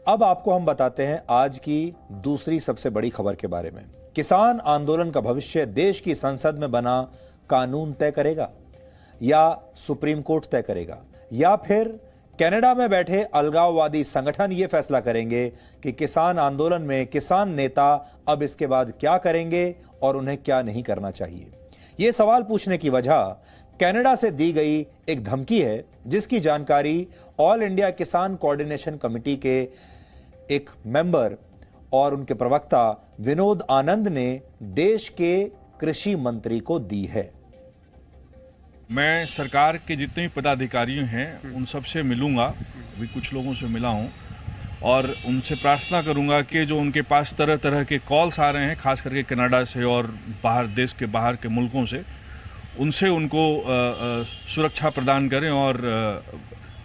अब आपको हम बताते हैं आज की दूसरी सबसे बड़ी खबर के बारे में। किसान आंदोलन का भविष्य देश की संसद में बना कानून तय करेगा, या सुप्रीम कोर्ट तय करेगा, या फिर कनाडा में बैठे अलगाववादी संगठन यह फैसला करेंगे कि किसान आंदोलन में किसान नेता अब इसके बाद क्या करेंगे और उन्हें क्या नहीं करना चाहिए। यह सवाल पूछने की वजह कनाडा से दी गई एक धमकी है, जिसकी जानकारी ऑल इंडिया किसान कोऑर्डिनेशन कमेटी के एक मेंबर और उनके प्रवक्ता विनोद आनंद ने देश के कृषि मंत्री को दी है। मैं सरकार के जितने भी पदाधिकारी हैं उन सब से मिलूंगा, अभी कुछ लोगों से मिला हूं, और उनसे प्रार्थना करूंगा कि जो उनके पास तरह तरह के कॉल्स आ रहे हैं, खास करके कनाडा से और बाहर देश के बाहर के मुल्कों से, उनसे उनको सुरक्षा प्रदान करें और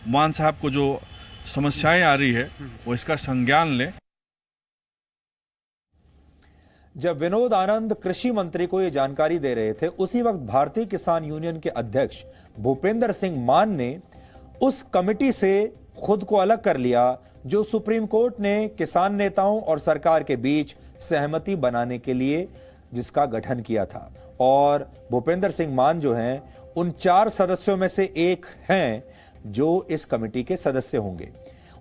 मान साहब को जो समस्याएं आ रही है वो इसका संज्ञान लें। जब विनोद आनंद कृषि मंत्री को यह जानकारी दे रहे थे, उसी वक्त भारतीय किसान यूनियन के अध्यक्ष भूपेंद्र सिंह मान ने उस कमेटी से खुद को अलग कर लिया जो सुप्रीम कोर्ट ने किसान नेताओं और सरकार के बीच सहमति बनाने के लिए जिसका गठन किया था। और भूपेंद्र सिंह मान जो हैं उन 4 सदस्यों में से एक हैं जो इस कमेटी के सदस्य होंगे।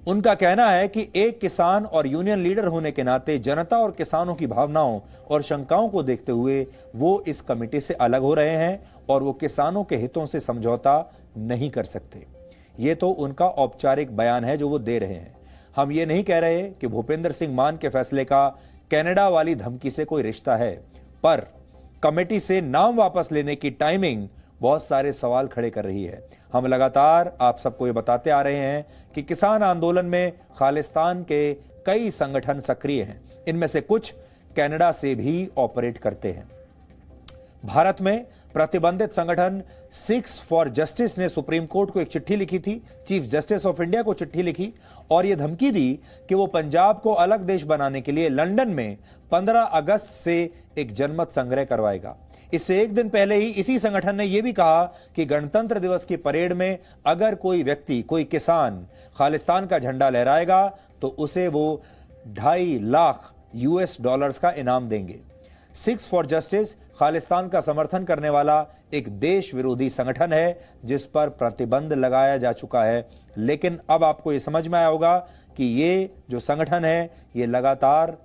उनका कहना है कि एक किसान और यूनियन लीडर होने के नाते जनता और किसानों की भावनाओं और शंकाओं को देखते हुए वो इस कमेटी से अलग हो रहे हैं और वो किसानों के हितों से समझौता नहीं कर सकते। ये तो उनका औपचारिक बयान है जो वो दे रहे हैं। हम ये नहीं कह रहे कि भूपेंद्र सिंह मान के फैसले का कनाडा वाली धमकी से कोई रिश्ता है, पर कमेटी से नाम वापस लेने की टाइमिंग बहुत सारे सवाल खड़े कर रही है। हम लगातार आप सबको ये बताते आ रहे हैं कि किसान आंदोलन में खालिस्तान के कई संगठन सक्रिय हैं। इनमें से कुछ कनाडा से भी ऑपरेट करते हैं। भारत में प्रतिबंधित संगठन सिक्स फॉर जस्टिस ने सुप्रीम कोर्ट को एक चिट्ठी लिखी थी, चीफ जस्टिस ऑफ इंडिया को चिट्ठी लिखी और यह धमकी दी कि वो पंजाब को अलग देश बनाने के लिए लंदन में 15 अगस्त से एक जनमत संग्रह करवाएगा। इससे एक दिन पहले ही इसी संगठन ने यह भी कहा कि गणतंत्र दिवस की परेड में अगर कोई व्यक्ति, कोई किसान खालिस्तान का झंडा लहराएगा तो उसे वो $2.5 लाख का इनाम देंगे। सिक्स फॉर जस्टिस खालिस्तान का समर्थन करने वाला एक देश विरोधी संगठन है जिस पर प्रतिबंध लगाया जा चुका है। लेकिन अब आपको यह समझ में आया होगा कि ये जो संगठन है ये लगातार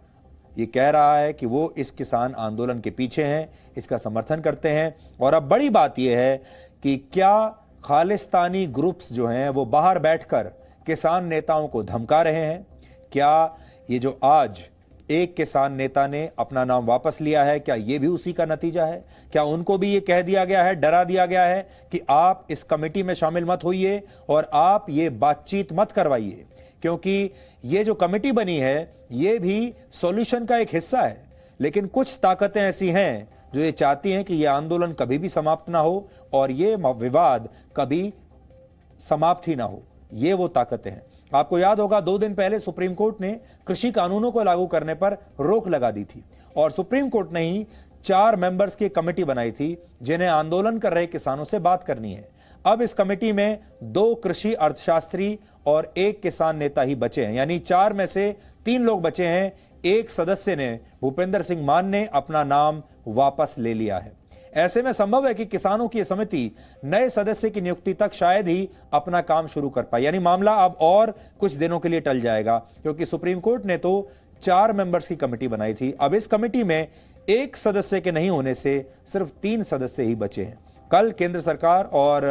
ये कह रहा है कि वो इस किसान आंदोलन के पीछे हैं, इसका समर्थन करते हैं। और अब बड़ी बात यह है कि क्या खालिस्तानी ग्रुप्स जो हैं वो बाहर बैठकर किसान नेताओं को धमका रहे हैं? क्या ये जो आज एक किसान नेता ने अपना नाम वापस लिया है, क्या यह भी उसी का नतीजा है? क्या उनको भी ये कह दिया गया है, डरा दिया गया है कि आप इस कमेटी में शामिल मत होइए और आप ये बातचीत मत करवाइए, क्योंकि ये जो कमेटी बनी है ये भी सॉल्यूशन का एक हिस्सा है। लेकिन कुछ ताकतें ऐसी हैं जो ये चाहती हैं कि यह आंदोलन कभी भी समाप्त ना हो और ये विवाद कभी समाप्त ही ना हो। ये वो ताकतें हैं। आपको याद होगा 2 दिन पहले सुप्रीम कोर्ट ने कृषि कानूनों को लागू करने पर रोक लगा दी थी और सुप्रीम कोर्ट ने ही 4 मेंबर्स की कमेटी बनाई थी जिन्हें आंदोलन कर रहे किसानों से बात करनी है। अब इस कमेटी में 2 कृषि अर्थशास्त्री और 1 किसान नेता ही बचे हैं, यानी 4 में से 3 लोग बचे हैं। एक सदस्य ने, भूपेंद्र सिंह मान ने, अपना नाम वापस ले लिया है। ऐसे में संभव है कि किसानों की समिति नए सदस्य की नियुक्ति तक शायद ही अपना काम शुरू कर पाए, यानी मामला अब और कुछ दिनों के लिए टल जाएगा, क्योंकि सुप्रीम कोर्ट ने तो 4 मेंबर्स की कमेटी बनाई थी। अब इस कमेटी में 1 सदस्य के नहीं होने से सिर्फ 3 सदस्य ही बचे हैं। कल केंद्र सरकार और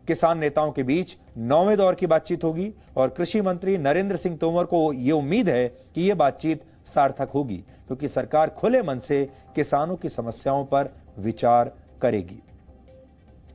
किसान नेताओं के बीच 9वें दौर की बातचीत होगी और कृषि मंत्री नरेंद्र सिंह तोमर को यह उम्मीद है कि यह बातचीत सार्थक होगी, क्योंकि सरकार खुले मन से किसानों की समस्याओं पर विचार करेगी।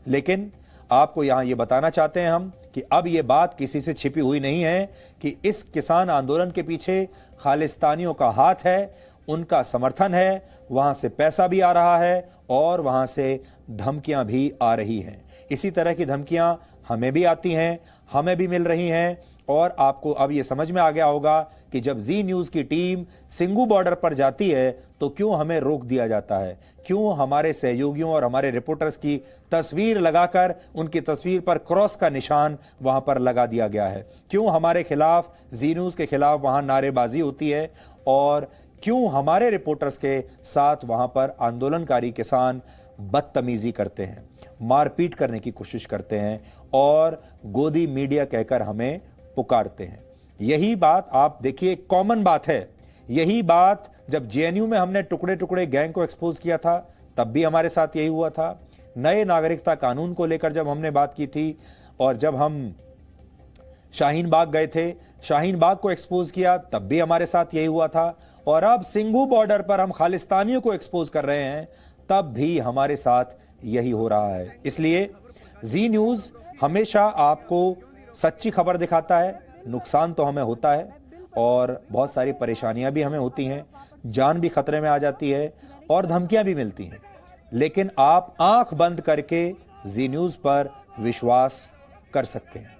लेकिन आपको यहां यह बताना चाहते हैं हम कि अब यह बात किसी से छिपी हुई नहीं है कि इस किसान आंदोलन के पीछे खालिस्तानियों का हाथ है, उनका समर्थन है, वहां से पैसा भी आ रहा है और वहां से धमकियां भी आ रही हैं। इसी तरह की धमकियां हमें भी आती हैं, हमें भी मिल रही हैं और आपको अब ये समझ में आ गया होगा कि जब जी न्यूज़ की टीम सिंगू बॉर्डर पर जाती है तो क्यों हमें रोक दिया जाता है, क्यों हमारे सहयोगियों और हमारे रिपोर्टर्स की तस्वीर लगाकर उनकी तस्वीर पर क्रॉस का निशान वहां पर लगा दिया गया है, क्यों हमारे खिलाफ जी न्यूज़ के खिलाफ वहां नारेबाजी होती है और क्यों हमारे रिपोर्टर्स के साथ वहां पर आंदोलनकारी किसान बदतमीजी करते हैं, मारपीट करने की कोशिश करते हैं और गोदी मीडिया कहकर हमें पुकारते हैं। यही बात आप देखिए, कॉमन बात है। यही बात जब जेएनयू में हमने टुकड़े टुकड़े गैंग को एक्सपोज किया था तब भी हमारे साथ यही हुआ था। नए नागरिकता कानून को लेकर जब हमने बात की थी और जब हम शाहीन बाग गए थे, शाहीन बाग को एक्सपोज किया तब भी हमारे साथ यही हुआ था। और अब सिंघू बॉर्डर पर हम खालिस्तानियों को एक्सपोज कर रहे हैं तब भी हमारे साथ यही हो रहा है। इसलिए जी न्यूज़ हमेशा आपको सच्ची खबर दिखाता है। नुकसान तो हमें होता है और बहुत सारी परेशानियां भी हमें होती हैं, जान भी खतरे में आ जाती है और धमकियां भी मिलती हैं, लेकिन आप आंख बंद करके जी न्यूज़ पर विश्वास कर सकते हैं।